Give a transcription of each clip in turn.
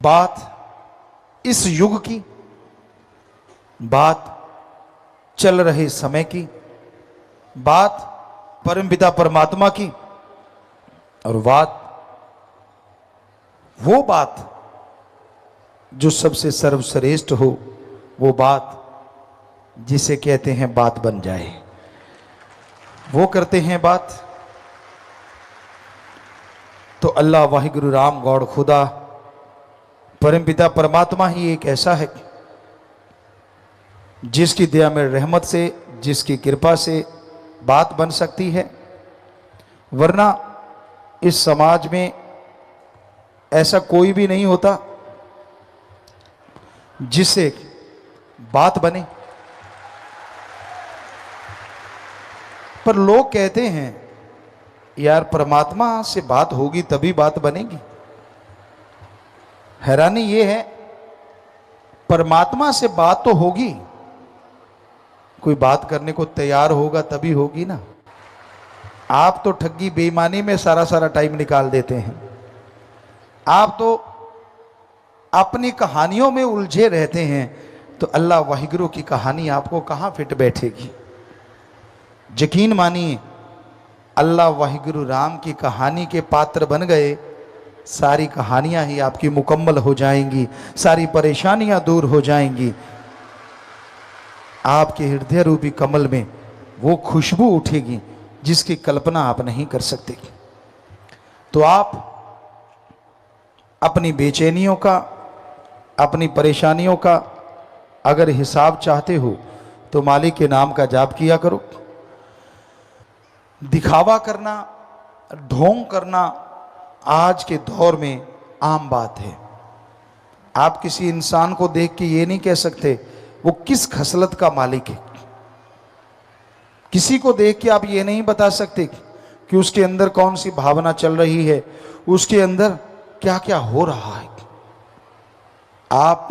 बात इस युग की, बात चल रहे समय की, बात परमपिता परमात्मा की, और वो बात जो सबसे सर्वश्रेष्ठ हो, वो बात जिसे कहते हैं बात बन जाए। वो करते हैं बात तो अल्लाह वाहिगुरु राम गौड़ खुदा परमपिता परमात्मा ही एक ऐसा है जिसकी दया में रहमत से, जिसकी कृपा से बात बन सकती है। वरना इस समाज में ऐसा कोई भी नहीं होता जिससे बात बने। पर लोग कहते हैं यार परमात्मा से बात होगी तभी बात बनेगी। हैरानी ये है, परमात्मा से बात तो होगी, कोई बात करने को तैयार होगा तभी होगी ना। आप तो ठगी बेईमानी में सारा टाइम निकाल देते हैं। आप तो अपनी कहानियों में उलझे रहते हैं, तो अल्लाह वाहिगुरु की कहानी आपको कहां फिट बैठेगी। यकीन मानिए, अल्लाह वाहिगुरु राम की कहानी के पात्र बन गए, सारी कहानियां ही आपकी मुकम्मल हो जाएंगी, सारी परेशानियां दूर हो जाएंगी। आपके हृदय रूपी कमल में वो खुशबू उठेगी जिसकी कल्पना आप नहीं कर सकते। तो आप अपनी बेचैनियों का, अपनी परेशानियों का अगर हिसाब चाहते हो तो मालिक के नाम का जाप किया करो। दिखावा करना, ढोंग करना आज के दौर में आम बात है। आप किसी इंसान को देख के ये नहीं कह सकते वो किस खसलत का मालिक है। किसी को देख के आप ये नहीं बता सकते कि उसके अंदर कौन सी भावना चल रही है, उसके अंदर क्या क्या हो रहा है। आप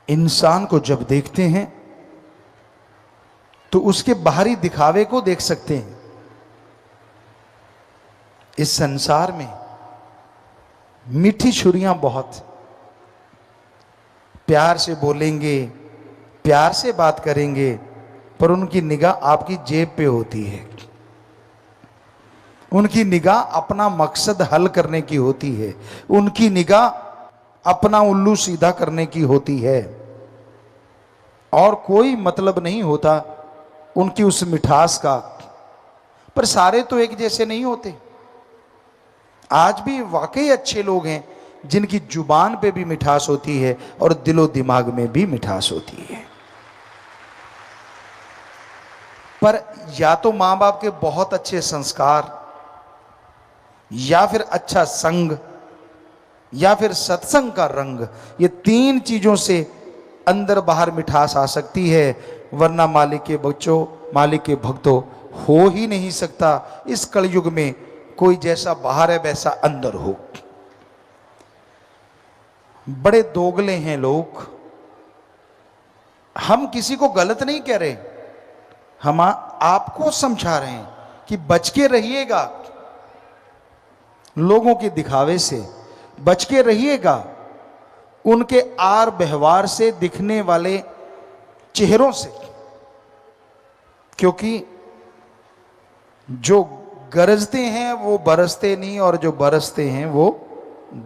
इंसान को जब देखते हैं तो उसके बाहरी दिखावे को देख सकते हैं। इस संसार में मीठी छुरियां बहुत, प्यार से बोलेंगे, प्यार से बात करेंगे, पर उनकी निगाह आपकी जेब पे होती है। उनकी निगाह अपना मकसद हल करने की होती है। उनकी निगाह अपना उल्लू सीधा करने की होती है, और कोई मतलब नहीं होता उनकी उस मिठास का। पर सारे तो एक जैसे नहीं होते। आज भी वाकई अच्छे लोग हैं जिनकी जुबान पे भी मिठास होती है और दिलो दिमाग में भी मिठास होती है। पर या तो मां बाप के बहुत अच्छे संस्कार, या फिर अच्छा संग, या फिर सत्संग का रंग, ये तीन चीजों से अंदर बाहर मिठास आ सकती है। वरना मालिक के बच्चों, मालिक के भक्तों, हो ही नहीं सकता इस कलयुग में कोई जैसा बाहर है वैसा अंदर हो। बड़े दोगले हैं लोग। हम किसी को गलत नहीं कह रहे, हम आपको समझा रहे हैं कि बच के रहिएगा लोगों के दिखावे से, बच के रहिएगा उनके आर व्यवहार से, दिखने वाले चेहरों से। क्योंकि जो गरजते हैं वो बरसते नहीं, और जो बरसते हैं वो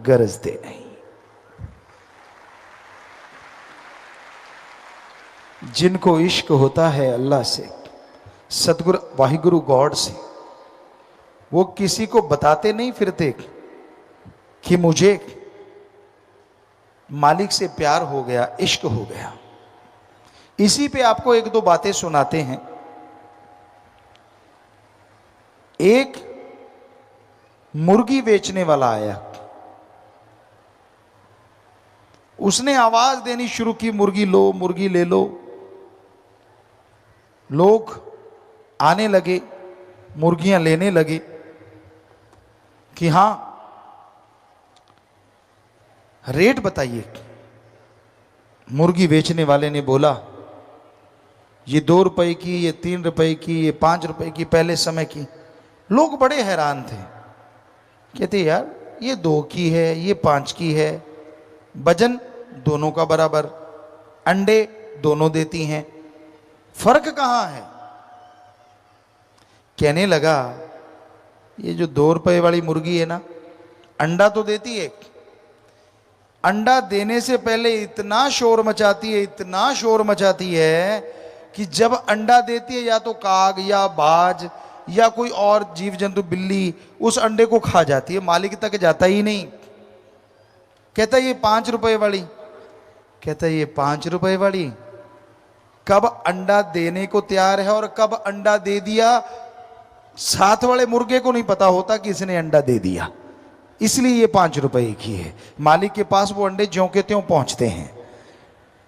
गरजते नहीं। जिनको इश्क होता है अल्लाह से, सतगुरु वाहिगुरु गॉड से, वो किसी को बताते नहीं फिरते कि मुझे मालिक से प्यार हो गया, इश्क हो गया। इसी पे आपको एक दो बातें सुनाते हैं। एक मुर्गी बेचने वाला आया, उसने आवाज देनी शुरू की, मुर्गी लो, मुर्गी ले लो। लोग आने लगे, मुर्गियां लेने लगे कि हां रेट बताइए। मुर्गी बेचने वाले ने बोला ये 2 रुपए की, ये 3 रुपए की, ये 5 रुपए की, पहले समय की। लोग बड़े हैरान थे, कहते यार ये 2 की है, ये 5 की है, वजन दोनों का बराबर, अंडे दोनों देती हैं, फर्क कहाँ है? कहने लगा ये जो 2 रुपए वाली मुर्गी है ना, अंडा तो देती है, अंडा देने से पहले इतना शोर मचाती है, इतना शोर मचाती है कि जब अंडा देती है या तो काग या बाज या कोई और जीव जंतु, बिल्ली, उस अंडे को खा जाती है, मालिक तक जाता ही नहीं। कहता ये 5 रुपए वाली, कहता ये 5 रुपए वाली कब अंडा देने को तैयार है और कब अंडा दे दिया, साथ वाले मुर्गे को नहीं पता होता कि इसने अंडा दे दिया, इसलिए ये 5 रुपए की है। मालिक के पास वो अंडे ज्यों के त्यों पहुंचते हैं,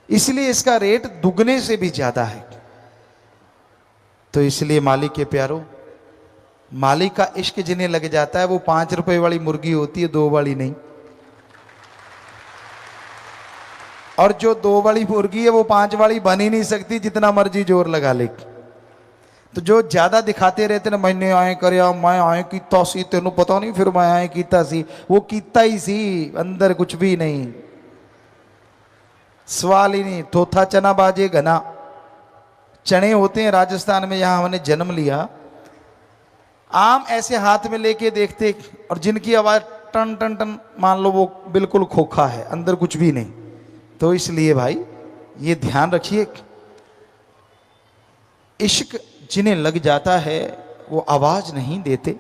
इसलिए इसका रेट दुगने से भी ज्यादा है। तो इसलिए मालिक के प्यारों, मालिक का इश्क जिन्हें लग जाता है वो 5 रुपए वाली मुर्गी होती है, 2 वाली नहीं। और जो 2 वाली मुर्गी है वो 5 वाली बन ही नहीं सकती, जितना मर्जी जोर लगा ले। तो जो ज्यादा दिखाते रहते ना, मैंने आए कर, मैं आए कीता सी, तेनू पता नहीं, फिर मैं आए कीता सी, वो कीता ही सी, अंदर कुछ भी नहीं, सवाल ही नहीं। थोथा चना बाजे घना, चने होते हैं राजस्थान में, यहां हमने जन्म लिया, आम ऐसे हाथ में लेके देखते, और जिनकी आवाज टन टन टन, मान लो वो बिल्कुल खोखा है, अंदर कुछ भी नहीं। तो इसलिए भाई ये ध्यान रखिए, इश्क जिन्हें लग जाता है वो आवाज नहीं देते,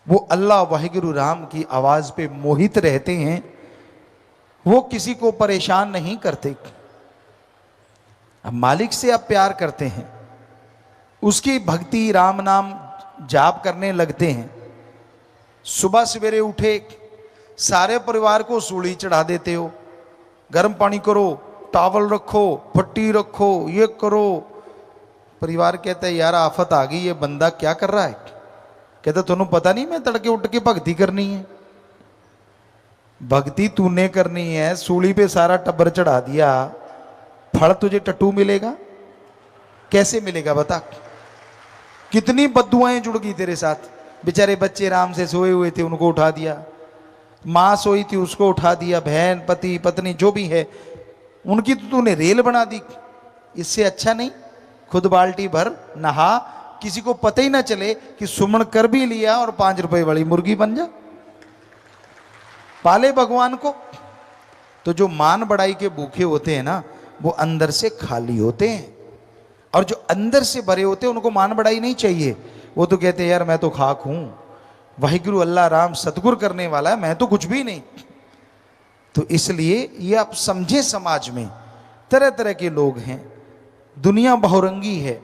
वो अल्लाह वाहिगुरु राम की आवाज पे मोहित रहते हैं, वो किसी को परेशान नहीं करते। अब मालिक से आप प्यार करते हैं, उसकी भक्ति राम नाम जाप करने लगते हैं, सुबह सवेरे उठे सारे परिवार को सूली चढ़ा देते हो, गर्म पानी करो, टावल रखो, फट्टी रखो, ये करो। परिवार कहता है यार आफत आ गई, ये बंदा क्या कर रहा है? कहता तुम्हें पता नहीं मैं तड़के उठ के भक्ति करनी है। भक्ति तूने करनी है, सूली पे सारा टब्बर चढ़ा दिया, फल तुझे टट्टू मिलेगा? कैसे मिलेगा बता? कितनी बद्दुआएं जुड़ गई तेरे साथ। बेचारे बच्चे राम से सोए हुए थे, उनको उठा दिया, माँ सोई थी उसको उठा दिया, बहन पति पत्नी जो भी है उनकी तो तूने रेल बना दी। इससे अच्छा नहीं खुद बाल्टी भर नहा, किसी को पता ही ना चले कि सुमन कर भी लिया और 5 रुपए वाली मुर्गी बन जा। पाले भगवान को। तो जो मान बढ़ाई के भूखे होते हैं ना, वो अंदर से खाली होते हैं, और जो अंदर से भरे होते हैं उनको मान बढ़ाई नहीं चाहिए। वो तो कहते हैं यार मैं तो खाक हूं, वाहिगुरु अल्लाह राम सतगुर करने वाला है, मैं तो कुछ भी नहीं। तो इसलिए ये आप समझे, समाज में तरह तरह के लोग हैं, दुनिया बहुरंगी है,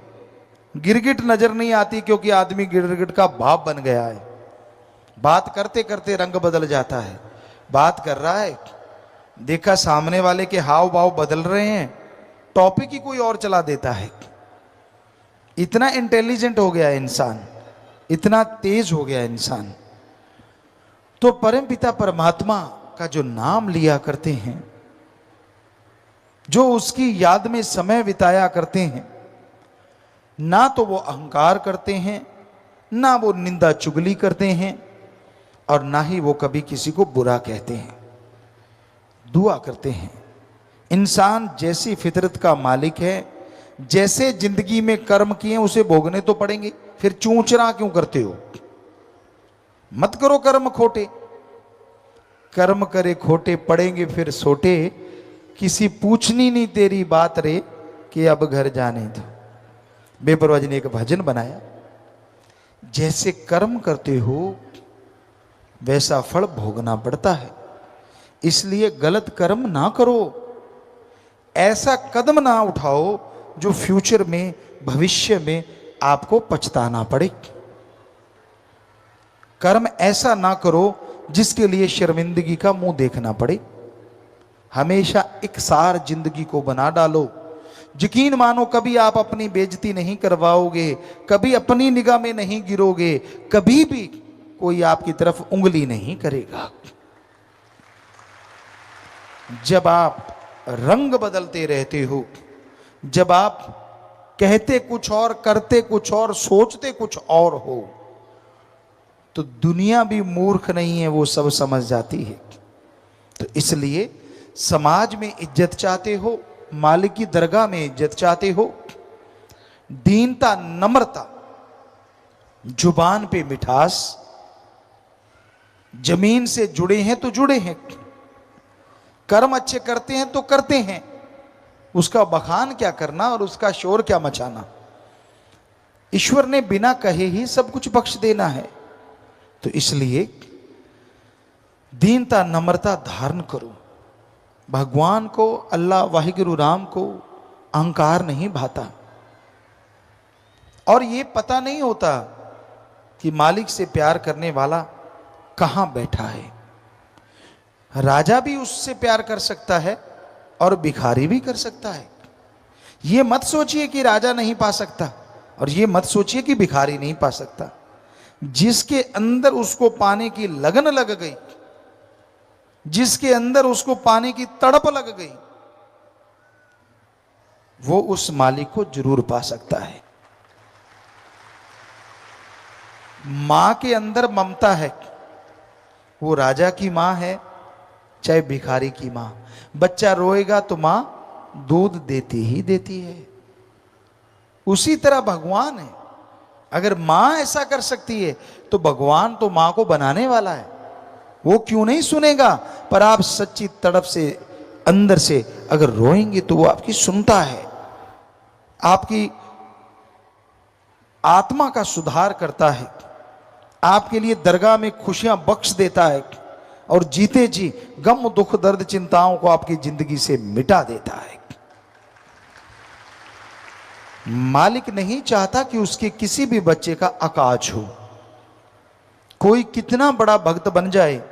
गिरगिट नजर नहीं आती क्योंकि आदमी गिरगिट का बाप बन गया है। बात करते करते रंग बदल जाता है, बात कर रहा है, देखा सामने वाले के हाव भाव बदल रहे हैं, टॉपिक ही कोई और चला देता है। इतना इंटेलिजेंट हो गया इंसान, इतना तेज हो गया इंसान। तो परमपिता परमात्मा का जो नाम लिया करते हैं, जो उसकी याद में समय बिताया करते हैं, ना तो वो अहंकार करते हैं, ना वो निंदा चुगली करते हैं, और ना ही वो कभी किसी को बुरा कहते हैं। दुआ करते हैं। इंसान जैसी फितरत का मालिक है, जैसे जिंदगी में कर्म किए उसे भोगने तो पड़ेंगे, फिर चूंचरा क्यों करते हो? मत करो कर्म खोटे, कर्म करे खोटे पड़ेंगे फिर सोटे, किसी पूछनी नहीं तेरी बात रे कि अब घर जाने दो। बेपरवाह जी ने एक भजन बनाया, जैसे कर्म करते हो वैसा फल भोगना पड़ता है, इसलिए गलत कर्म ना करो, ऐसा कदम ना उठाओ जो फ्यूचर में, भविष्य में आपको पछताना पड़े। कर्म ऐसा ना करो जिसके लिए शर्मिंदगी का मुंह देखना पड़े। हमेशा इकसार जिंदगी को बना डालो। यकीन मानो कभी आप अपनी बेइज्जती नहीं करवाओगे, कभी अपनी निगाह में नहीं गिरोगे, कभी भी कोई आपकी तरफ उंगली नहीं करेगा। जब आप रंग बदलते रहते हो, जब आप कहते कुछ और, करते कुछ और, सोचते कुछ और हो, तो दुनिया भी मूर्ख नहीं है, वो सब समझ जाती है। तो इसलिए समाज में इज्जत चाहते हो, मालिक की दरगाह में इज्जत चाहते हो, दीनता, नम्रता, जुबान पे मिठास, जमीन से जुड़े हैं तो जुड़े हैं, कर्म अच्छे करते हैं तो करते हैं, उसका बखान क्या करना और उसका शोर क्या मचाना। ईश्वर ने बिना कहे ही सब कुछ बख्श देना है। तो इसलिए दीनता, नम्रता धारण करो। भगवान को, अल्लाह वाहिगुरु राम को अहंकार नहीं भाता, और ये पता नहीं होता कि मालिक से प्यार करने वाला कहां बैठा है। राजा भी उससे प्यार कर सकता है और भिखारी भी कर सकता है। ये मत सोचिए कि राजा नहीं पा सकता, और ये मत सोचिए कि भिखारी नहीं पा सकता। जिसके अंदर उसको पाने की लगन लग गई, जिसके अंदर उसको पाने की तड़प लग गई, वो उस मालिक को जरूर पा सकता है। मां के अंदर ममता है, वो राजा की मां है चाहे भिखारी की मां। बच्चा रोएगा तो मां दूध देती ही देती है। उसी तरह भगवान है। अगर मां ऐसा कर सकती है तो भगवान तो मां को बनाने वाला है, वो क्यों नहीं सुनेगा। पर आप सच्ची तड़प से, अंदर से अगर रोएंगे तो वो आपकी सुनता है, आपकी आत्मा का सुधार करता है, आपके लिए दरगाह में खुशियां बख्श देता है, और जीते जी गम, दुख, दर्द, चिंताओं को आपकी जिंदगी से मिटा देता है। मालिक नहीं चाहता कि उसके किसी भी बच्चे का अकाज हो। कोई कितना बड़ा भक्त बन जाए,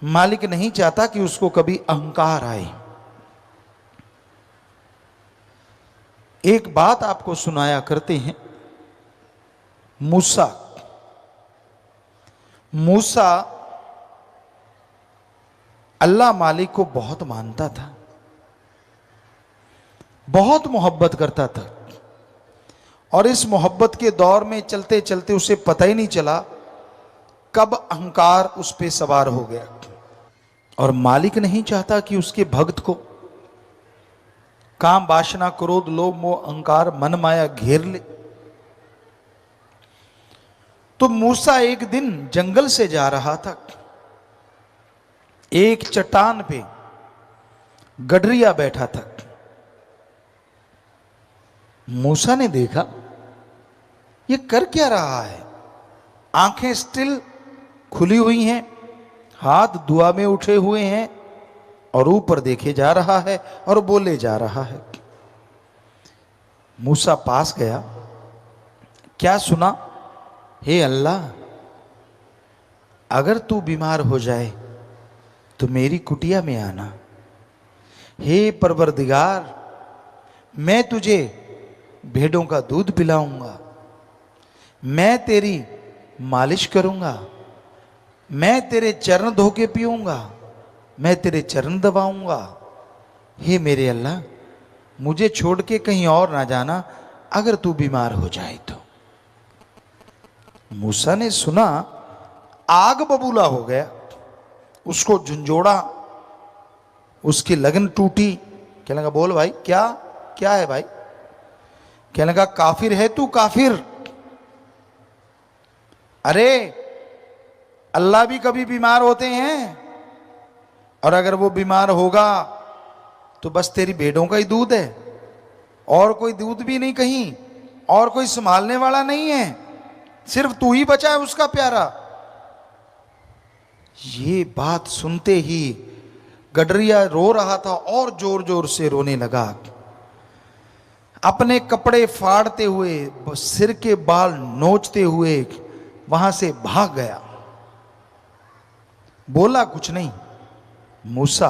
मालिक नहीं चाहता कि उसको कभी अहंकार आए। एक बात आपको सुनाया करते हैं। मूसा अल्लाह मालिक को बहुत मानता था, बहुत मोहब्बत करता था, और इस मोहब्बत के दौर में चलते चलते उसे पता ही नहीं चला कब अहंकार उस पे सवार हो गया। और मालिक नहीं चाहता कि उसके भक्त को काम, वासना, क्रोध, लोभ, मोह, अहंकार, मन माया घेर ले। तो मूसा एक दिन जंगल से जा रहा था। एक चट्टान पे गडरिया बैठा था। मूसा ने देखा ये कर क्या रहा है। आंखें स्टिल खुली हुई हैं, हाथ दुआ में उठे हुए हैं, और ऊपर देखे जा रहा है और बोले जा रहा है। मूसा पास गया, क्या सुना? हे अल्लाह, अगर तू बीमार हो जाए तो मेरी कुटिया में आना। हे परवरदिगार, मैं तुझे भेड़ों का दूध पिलाऊंगा, मैं तेरी मालिश करूंगा, मैं तेरे चरण धो के पीऊंगा, मैं तेरे चरण दबाऊंगा। हे मेरे अल्लाह, मुझे छोड़ के कहीं और ना जाना अगर तू बीमार हो जाए तो। मूसा ने सुना, आग बबूला हो गया, उसको झुंझोड़ा, उसकी लगन टूटी। कहने लगा, बोल भाई, क्या क्या है भाई? कहने लगा, काफिर है तू, काफिर। अरे अल्लाह भी कभी बीमार होते हैं, और अगर वो बीमार होगा तो बस तेरी भेड़ों का ही दूध है, और कोई दूध भी नहीं कहीं, और कोई संभालने वाला नहीं है, सिर्फ तू ही बचा है उसका प्यारा। ये बात सुनते ही गडरिया रो रहा था और जोर जोर से रोने लगा। अपने कपड़े फाड़ते हुए, सिर के बाल नोचते हुए वहां से भाग गया। बोला कुछ नहीं। मूसा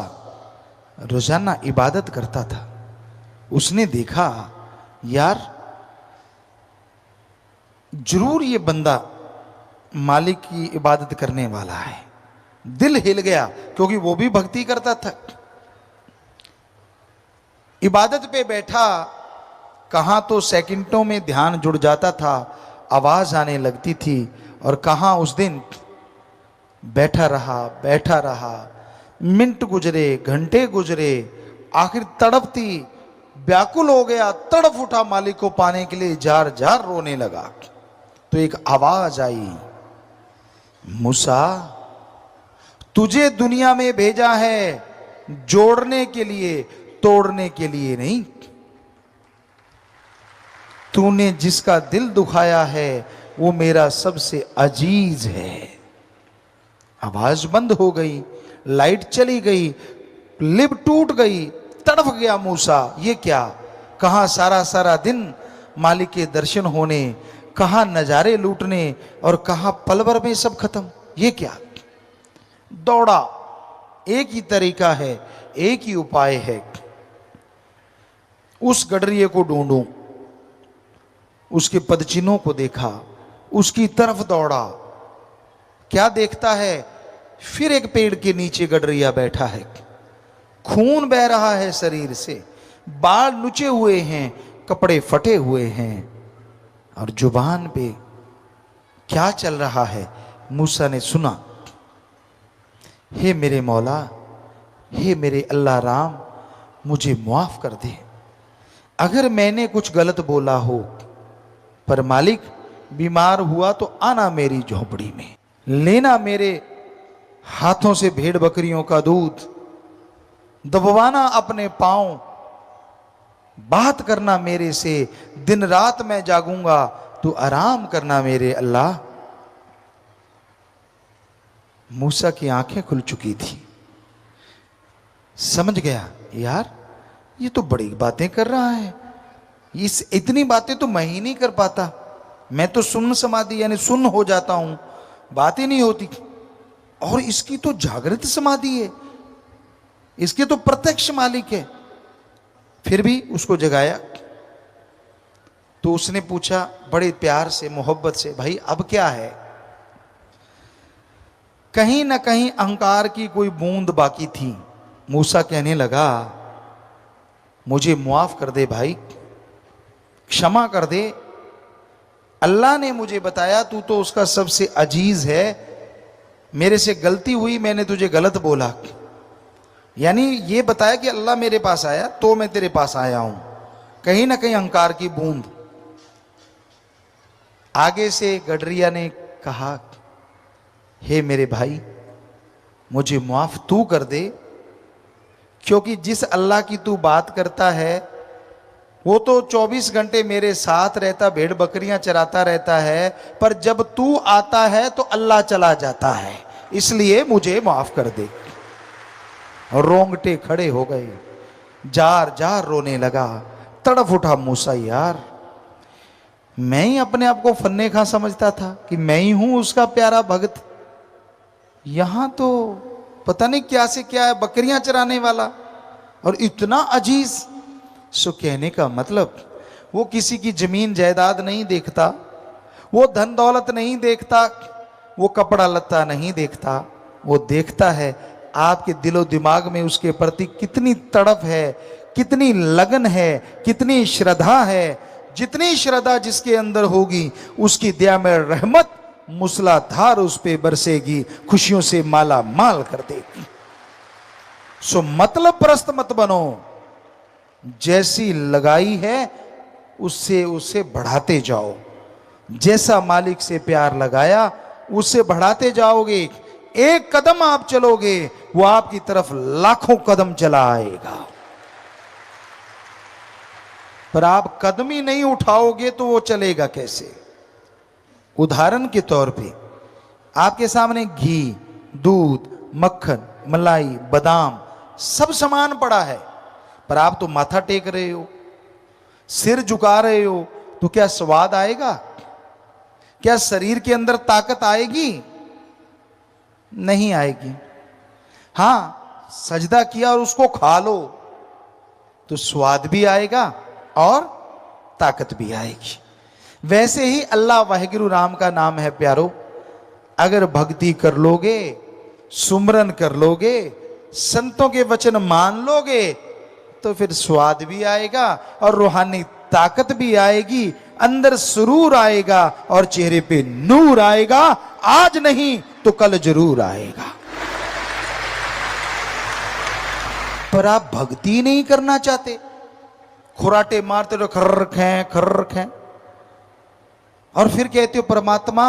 रोजाना इबादत करता था। उसने देखा, यार जरूर ये बंदा मालिक की इबादत करने वाला है। दिल हिल गया, क्योंकि वो भी भक्ति करता था। इबादत पे बैठा, कहां तो सेकंडों में ध्यान जुड़ जाता था, आवाज आने लगती थी। और कहाँ उस दिन बैठा रहा, मिनट गुजरे, घंटे गुजरे, आखिर तड़पती, व्याकुल हो गया, तड़प उठा, मालिक को पाने के लिए जार जार रोने लगा। तो एक आवाज आई, मूसा तुझे दुनिया में भेजा है जोड़ने के लिए, तोड़ने के लिए नहीं। तूने जिसका दिल दुखाया है वो मेरा सबसे अजीज है। आवाज बंद हो गई, लाइट चली गई, लिप टूट गई, तड़प गया मूसा। ये क्या, कहां सारा सारा दिन मालिक के दर्शन होने, कहां नजारे लूटने, और कहां पल भर में सब खत्म। ये क्या। दौड़ा, एक ही तरीका है, एक ही उपाय है, उस गडरिये को ढूंढूं। उसके पदचिन्हों को देखा, उसकी तरफ दौड़ा। क्या देखता है, फिर एक पेड़ के नीचे गडरिया बैठा है, खून बह रहा है शरीर से, बाल नुचे हुए हैं, कपड़े फटे हुए हैं, और जुबान पे क्या चल रहा है। मूसा ने सुना, हे मेरे मौला, हे मेरे अल्लाह राम, मुझे माफ कर दे अगर मैंने कुछ गलत बोला हो। पर मालिक, बीमार हुआ तो आना मेरी झोपड़ी में, लेना मेरे हाथों से भेड़ बकरियों का दूध, दबवाना अपने पांव, बात करना मेरे से, दिन रात मैं जागूंगा तो आराम करना मेरे अल्लाह। मूसा की आंखें खुल चुकी थी, समझ गया, यार ये तो बड़ी बातें कर रहा है, इस इतनी बातें तो मैं ही नहीं कर पाता, मैं तो सुन्न समाधि यानी सुन्न हो जाता हूं, बात ही नहीं होती, और इसकी तो जागृत समाधि है, इसके तो प्रत्यक्ष मालिक है। फिर भी उसको जगाया तो उसने पूछा बड़े प्यार से, मोहब्बत से, भाई अब क्या है। कहीं ना कहीं अहंकार की कोई बूंद बाकी थी। मूसा कहने लगा, मुझे मुआफ कर दे भाई, क्षमा कर दे, अल्लाह ने मुझे बताया तू तो उसका सबसे अजीज है, मेरे से गलती हुई, मैंने तुझे गलत बोला, यानी ये बताया कि अल्लाह मेरे पास आया तो मैं तेरे पास आया हूं। कहीं ना कहीं अहंकार की बूंद। आगे से गडरिया ने कहा, हे मेरे भाई, मुझे माफ तू कर दे, क्योंकि जिस अल्लाह की तू बात करता है वो तो 24 घंटे मेरे साथ रहता, भेड़ बकरियां चराता रहता है, पर जब तू आता है तो अल्लाह चला जाता है, इसलिए मुझे माफ कर दे। रोंगटे खड़े हो गए, जार जार रोने लगा, तड़फ उठा मूसा, यार मैं ही अपने आप को फन्ने खा समझता था कि मैं ही हूं उसका प्यारा भक्त, यहां तो पता नहीं क्या से क्या है, बकरियां चराने वाला और इतना अजीज। सो कहने का मतलब, वो किसी की जमीन जायदाद नहीं देखता, वो धन दौलत नहीं देखता, वो कपड़ा लत्ता नहीं देखता, वो देखता है आपके दिलो दिमाग में उसके प्रति कितनी तड़प है, कितनी लगन है, कितनी श्रद्धा है। जितनी श्रद्धा जिसके अंदर होगी उसकी दया में रहमत मूसलाधार उस पे बरसेगी, खुशियों से माला माल कर देगी। सो मतलब प्रस्त मत बनो, जैसी लगाई है उससे उसे बढ़ाते जाओ, जैसा मालिक से प्यार लगाया उससे बढ़ाते जाओगे। एक कदम आप चलोगे वो आपकी तरफ लाखों कदम चला आएगा, पर आप कदम ही नहीं उठाओगे तो वो चलेगा कैसे। उदाहरण के तौर पे आपके सामने घी, दूध, मक्खन, मलाई, बादाम सब सामान पड़ा है, पर आप तो माथा टेक रहे हो, सिर झुका रहे हो, तो क्या स्वाद आएगा? क्या शरीर के अंदर ताकत आएगी? नहीं आएगी। हां, सजदा किया और उसको खा लो तो स्वाद भी आएगा और ताकत भी आएगी। वैसे ही अल्लाह वाहिगुरु राम का नाम है प्यारो, अगर भक्ति कर लोगे, सुमरन कर लोगे, संतों के वचन मान लोगे, तो फिर स्वाद भी आएगा और रूहानी ताकत भी आएगी, अंदर सुरूर आएगा और चेहरे पे नूर आएगा। आज नहीं तो कल जरूर आएगा। पर आप भक्ति नहीं करना चाहते, खुराटे मारते रहो, खर्र खें, और फिर कहते हो परमात्मा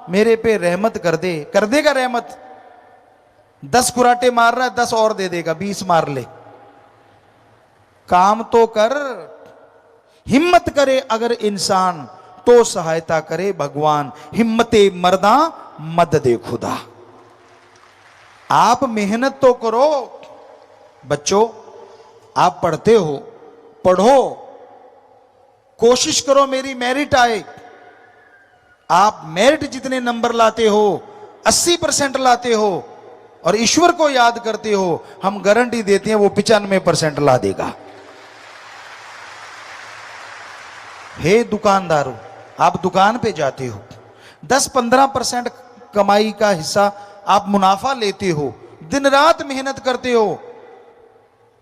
मेरे पे रहमत कर दे। कर देगा रहमत? 10 खुराटे मार रहा है, 10 और दे देगा, 20 मार ले। काम तो कर, हिम्मत करे अगर इंसान तो सहायता करे भगवान। हिम्मते मर्दा मददे खुदा। आप मेहनत तो करो। बच्चों, आप पढ़ते हो, पढ़ो, कोशिश करो मेरी मेरिट आए। आप मेरिट जितने नंबर लाते हो, 80% लाते हो और ईश्वर को याद करते हो, हम गारंटी देते हैं वो 95% ला देगा। हे दुकानदारों, आप दुकान पे जाते हो, 10-15% कमाई का हिस्सा आप मुनाफा लेते हो, दिन रात मेहनत करते हो,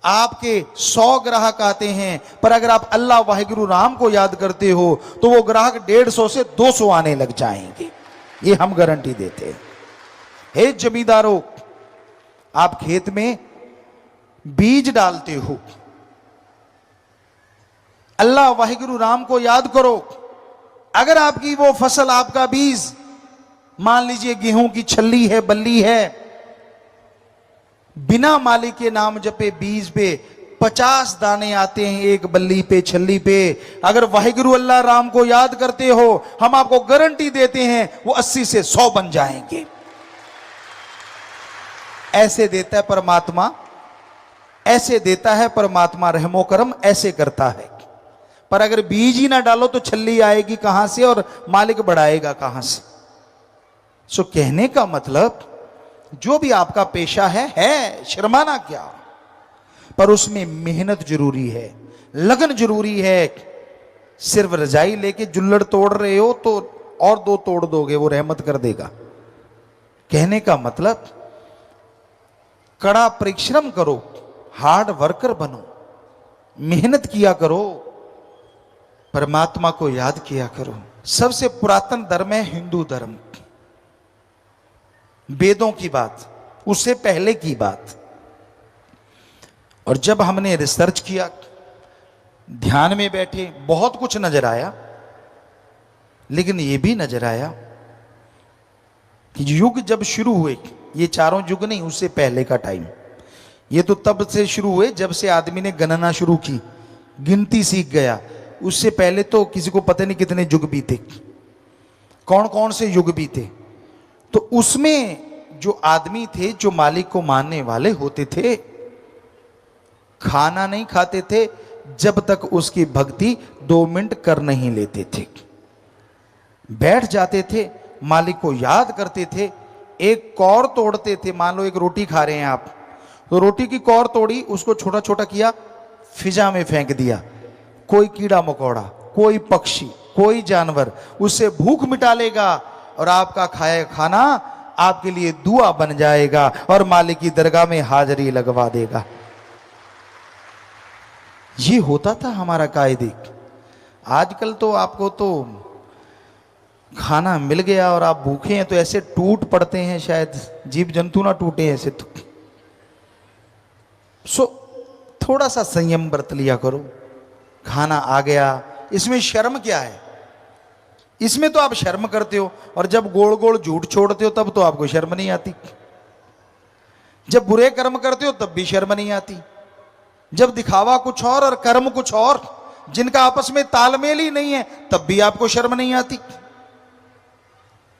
आपके 100 ग्राहक आते हैं, पर अगर आप अल्लाह वाहिगुरु राम को याद करते हो तो वो ग्राहक 150 से 200 आने लग जाएंगे। ये हम गारंटी देते हैं। हे जमींदारों, आप खेत में बीज डालते हो, अल्लाह वाहिगुरु राम को याद करो। अगर आपकी वो फसल, आपका बीज, मान लीजिए गेहूं की छल्ली है, बल्ली है, बिना मालिक के नाम जपे बीज पे 50 दाने आते हैं एक बल्ली पे, छल्ली पे। अगर वाहिगुरु अल्लाह राम को याद करते हो, हम आपको गारंटी देते हैं वो 80 से 100 बन जाएंगे। ऐसे देता है परमात्मा, ऐसे देता है परमात्मा, रहमो करम ऐसे करता है। पर अगर बीज ही ना डालो तो छल्ली आएगी कहां से और मालिक बढ़ाएगा कहां से? सो कहने का मतलब, जो भी आपका पेशा है, शर्माना क्या, पर उसमें मेहनत जरूरी है, लगन जरूरी है। सिर्फ रजाई लेके जुल्लड़ तोड़ रहे हो तो और 2 तोड़ दोगे, वो रहमत कर देगा। कहने का मतलब, कड़ा परिश्रम करो, हार्ड वर्कर बनो, मेहनत किया करो, परमात्मा को याद किया करो। सबसे पुरातन धर्म है हिंदू धर्म। वेदों की बात, उससे पहले की बात। और जब हमने रिसर्च किया, ध्यान में बैठे, बहुत कुछ नजर आया, लेकिन यह भी नजर आया कि युग जब शुरू हुए, ये चारों युग नहीं, उससे पहले का टाइम, ये तो तब से शुरू हुए जब से आदमी ने गणना शुरू की, गिनती सीख गया। उससे पहले तो किसी को पता नहीं कितने युग बीते, कौन कौन से युग बीते। तो उसमें जो आदमी थे, जो मालिक को मानने वाले होते थे, खाना नहीं खाते थे जब तक उसकी भक्ति 2 मिनट कर नहीं लेते थे। बैठ जाते थे, मालिक को याद करते थे, एक कौर तोड़ते थे। मान लो एक रोटी खा रहे हैं आप, तो रोटी की कौर तोड़ी, उसको छोटा छोटा किया, फिजा में फेंक दिया। कोई कीड़ा मकोड़ा, कोई पक्षी, कोई जानवर उससे भूख मिटा लेगा और आपका खाया खाना आपके लिए दुआ बन जाएगा और मालिक की दरगाह में हाजिरी लगवा देगा। ये होता था हमारा कायदे। आजकल तो आपको तो खाना मिल गया और आप भूखे हैं तो ऐसे टूट पड़ते हैं, शायद जीव जंतु ना टूटे ऐसे तो। थोड़ा सा संयम बरत लिया करो। खाना आ गया, इसमें शर्म क्या है? इसमें तो आप शर्म करते हो, और जब गोल गोल झूठ छोड़ते हो तब तो आपको शर्म नहीं आती। जब बुरे कर्म करते हो तब भी शर्म नहीं आती। जब दिखावा कुछ और कर्म कुछ और, जिनका आपस में तालमेल ही नहीं है, तब भी आपको शर्म नहीं आती।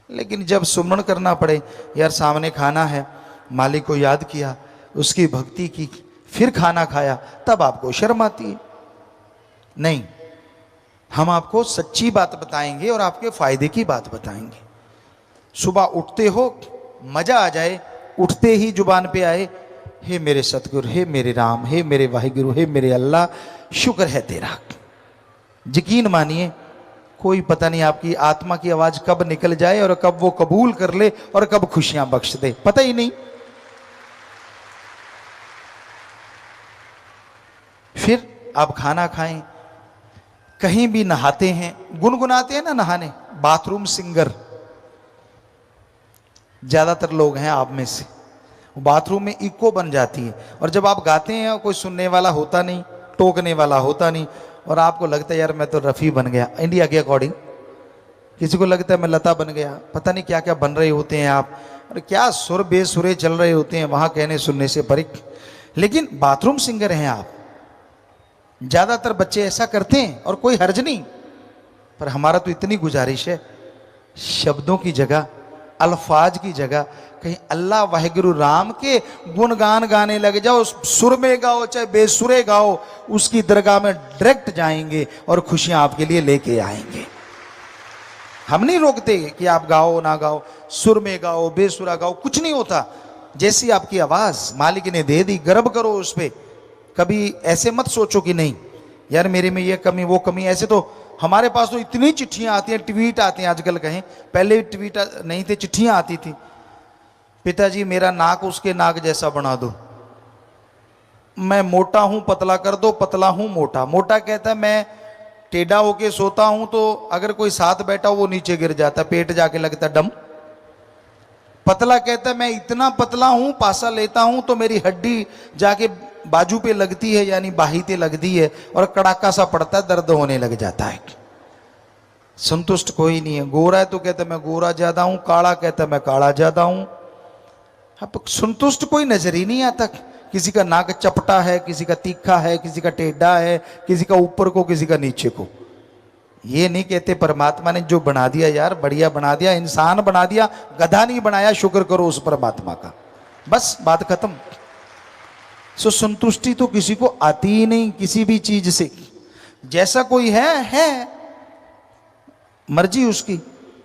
लेकिन जब सुमरण करना पड़े, यार सामने खाना है, मालिक को याद किया, उसकी भक्ति की, फिर खाना खाया, तब आपको शर्म आती है। नहीं, हम आपको सच्ची बात बताएंगे और आपके फायदे की बात बताएंगे। सुबह उठते हो, मजा आ जाए, उठते ही जुबान पे आए, हे मेरे सतगुरु, हे मेरे राम, हे मेरे वाहिगुरु, हे मेरे अल्लाह, शुक्र है तेरा। यकीन मानिए, कोई पता नहीं आपकी आत्मा की आवाज कब निकल जाए और कब वो कबूल कर ले और कब खुशियां बख्श दे, पता ही नहीं। फिर आप खाना खाएं, कहीं भी नहाते हैं, गुनगुनाते हैं ना नहाने, बाथरूम सिंगर ज्यादातर लोग हैं आप में से, बाथरूम में इको बन जाती है, और जब आप गाते हैं कोई सुनने वाला होता नहीं, टोकने वाला होता नहीं, और आपको लगता है यार मैं तो रफ़ी बन गया इंडिया के अकॉर्डिंग, किसी को लगता है मैं लता बन गया, पता नहीं क्या क्या बन रहे होते हैं आप, और क्या सुर बेसुरे चल रहे होते हैं वहाँ कहने सुनने से परिक, लेकिन बाथरूम सिंगर हैं आप। ज़्यादातर बच्चे ऐसा करते हैं और कोई हर्ज नहीं, पर हमारा तो इतनी गुजारिश है, शब्दों की जगह, अल्फाज की जगह कहीं अल्लाह वाहिगुरु राम के गुणगान गाने लग जाओ, सुर में गाओ चाहे बेसुरे गाओ, उसकी दरगाह में डायरेक्ट जाएंगे और खुशियां आपके लिए लेके आएंगे। हम नहीं रोकते कि आप गाओ ना गाओ, सुर में गाओ बेसुरा गाओ, कुछ नहीं होता। जैसी आपकी आवाज मालिक ने दे दी, गर्व करो उस पर। कभी ऐसे मत सोचो कि नहीं यार मेरे में ये कमी वो कमी। ऐसे तो हमारे पास तो इतनी चिट्ठियां आती हैं, ट्वीट आते हैं आजकल, कहें पहले ट्वीट नहीं थे, चिट्ठियां आती थी, पिताजी मेरा नाक उसके नाक जैसा बना दो, मैं मोटा हूं पतला कर दो, पतला हूं मोटा। मोटा कहता है मैं टेढ़ा होके सोता हूं तो अगर कोई साथ बैठा हो वो नीचे गिर जाता, पेट जाके लगता डम। पतला कहता है मैं इतना पतला हूं, पासा लेता हूं तो मेरी हड्डी जाके बाजू पे लगती है, यानी बाहीते लगती है, और कड़ाका सा पड़ता है, दर्द होने लग जाता है। संतुष्ट कोई नहीं है। गोरा है तो कहता है मैं गोरा ज्यादा हूं, काला कहता है मैं काला ज्यादा हूं। अब संतुष्ट कोई नजर ही नहीं आता। किसी का नाक चपटा है, किसी का तीखा है, किसी का टेढ़ा है, किसी का ऊपर को, किसी का नीचे को। ये नहीं कहते परमात्मा ने जो बना दिया यार बढ़िया बना दिया, इंसान बना दिया, गधा नहीं बनाया, शुक्र करो उस परमात्मा का, बस बात खत्म। सो संतुष्टि तो किसी को आती ही नहीं किसी भी चीज से। जैसा कोई है मर्जी उसकी,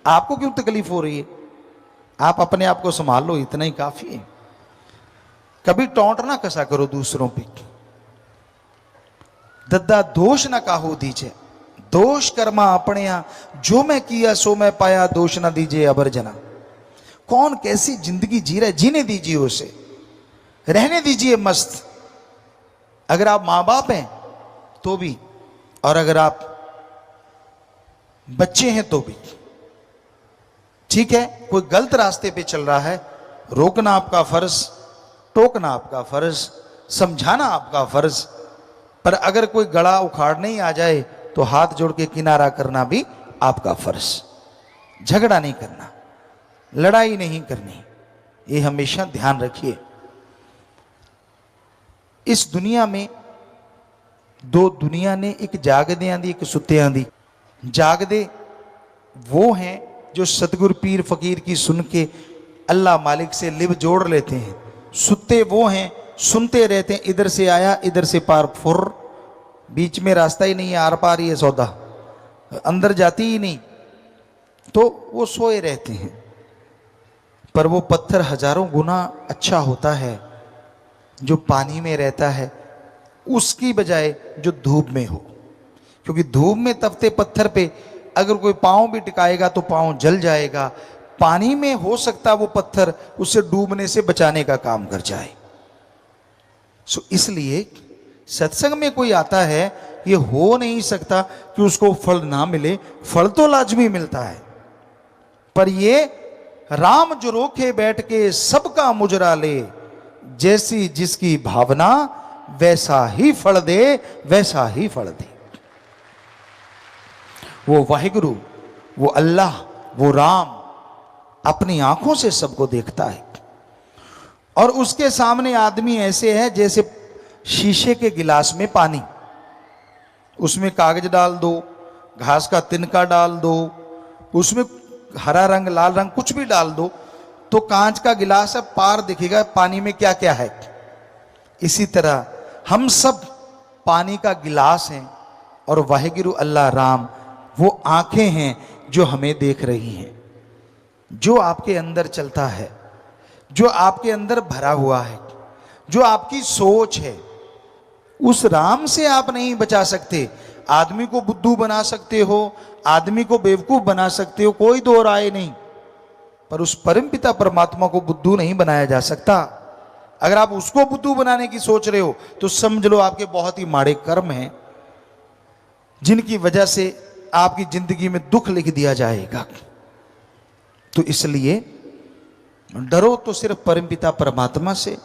आपको क्यों तकलीफ हो रही है? आप अपने आप को संभाल लो, इतना ही काफी है। कभी टोंट ना कसा करो दूसरों पे। दद्दा दोष ना काहो दीजिए, दोष कर्मा अपने यहाँ, जो मैं किया सो मैं पाया, दोष ना दीजिए अबर जना। कौन कैसी जिंदगी जी रहा है, जीने दीजिए उसे, रहने दीजिए मस्त। अगर आप मां बाप हैं तो भी, और अगर आप बच्चे हैं तो भी ठीक है। कोई गलत रास्ते पे चल रहा है, रोकना आपका फर्ज, टोकना आपका फर्ज, समझाना आपका फर्ज। पर अगर कोई गला उखाड़ने ही आ जाए तो हाथ जोड़ के किनारा करना भी आपका फर्ज। झगड़ा नहीं करना, लड़ाई नहीं करनी, ये हमेशा ध्यान रखिए। इस दुनिया में दो दुनिया ने, एक जागदे आंदी एक सुत्ते आंदी। जागदे वो हैं जो सतगुरु पीर फकीर की सुन के अल्लाह मालिक से लिव जोड़ लेते हैं। सुत्ते वो हैं सुनते रहते हैं, इधर से आया इधर से पार फुर, बीच में रास्ता ही नहीं है, आर पार ये सौदा, अंदर जाती ही नहीं, तो वो सोए रहते हैं। पर वो पत्थर हजारों गुना अच्छा होता है जो पानी में रहता है, उसकी बजाय जो धूप में हो। क्योंकि धूप में तपते पत्थर पे अगर कोई पांव भी टिकाएगा तो पांव जल जाएगा। पानी में हो सकता वो पत्थर उसे डूबने से बचाने का काम कर जाए। सो इसलिए सत्संग में कोई आता है, ये हो नहीं सकता कि उसको फल ना मिले, फल तो लाजमी मिलता है। पर ये राम जो रोके बैठ के सबका मुजरा ले, जैसी जिसकी भावना वैसा ही फल दे, वैसा ही फल दे। वो वाहिगुरु, वो अल्लाह, वो राम अपनी आंखों से सबको देखता है। और उसके सामने आदमी ऐसे है जैसे शीशे के गिलास में पानी, उसमें कागज डाल दो, घास का तिनका डाल दो, उसमें हरा रंग लाल रंग कुछ भी डाल दो, तो कांच का गिलास है, पार दिखेगा पानी में क्या क्या है। इसी तरह हम सब पानी का गिलास हैं और वाहिगुरु अल्लाह राम वो आंखें हैं जो हमें देख रही हैं। जो आपके अंदर चलता है, जो आपके अंदर भरा हुआ है, जो आपकी सोच है, उस राम से आप नहीं बचा सकते। आदमी को बुद्धू बना सकते हो, आदमी को बेवकूफ बना सकते हो, कोई दो राय नहीं, पर उस परमपिता परमात्मा को बुद्धू नहीं बनाया जा सकता। अगर आप उसको बुद्धू बनाने की सोच रहे हो तो समझ लो आपके बहुत ही माड़े कर्म हैं। जिनकी वजह से आपकी जिंदगी में दुख लिख दिया जाएगा। तो इसलिए डरो तो सिर्फ परमपिता परमात्मा से,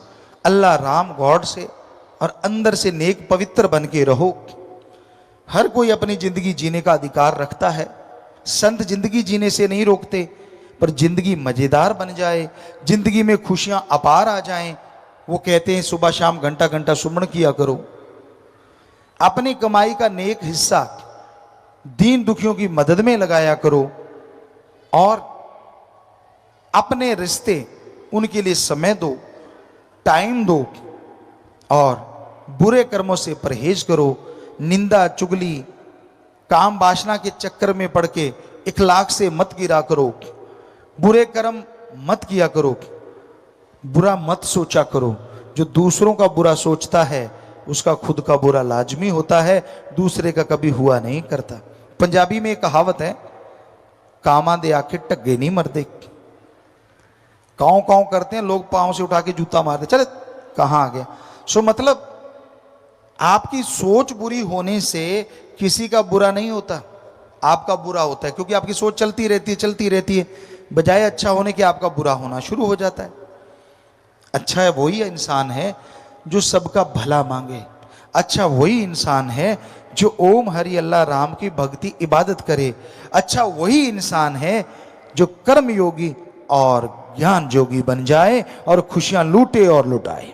अल्लाह राम गॉड से, और अंदर से नेक पवित्र बन के रहो। हर कोई अपनी जिंदगी जीने का अधिकार रखता है। संत जिंदगी जीने से नहीं रोकते, पर जिंदगी मजेदार बन जाए, जिंदगी में खुशियां अपार आ जाएं, वो कहते हैं सुबह शाम घंटा घंटा सुमन किया करो। अपनी कमाई का नेक हिस्सा दीन दुखियों की मदद में लगाया करो, और अपने रिश्ते उनके लिए समय दो, टाइम दो, और बुरे कर्मों से परहेज करो। निंदा चुगली काम वासना के चक्कर में पड़ के इखलाक से मत गिरा करो। बुरे कर्म मत किया करो, बुरा मत सोचा करो। जो दूसरों का बुरा सोचता है उसका खुद का बुरा लाजमी होता है, दूसरे का कभी हुआ नहीं करता। पंजाबी में एक कहावत है, कामा दे आके टग्गे नहीं मरते। काँव काँव करते हैं लोग, पांव से उठा के जूता मारते, चले कहाँ आ गया। सो मतलब आपकी सोच बुरी होने से किसी का बुरा नहीं होता, आपका बुरा होता है, क्योंकि आपकी सोच चलती रहती है। बजाय अच्छा होने के आपका बुरा होना शुरू हो जाता है। अच्छा है वही इंसान है जो सबका भला मांगे। अच्छा वही इंसान है जो ओम हरि अल्लाह राम की भक्ति इबादत करे। अच्छा वही इंसान है जो कर्म योगी और ज्ञान जोगी बन जाए और खुशियां लूटे और लुटाए।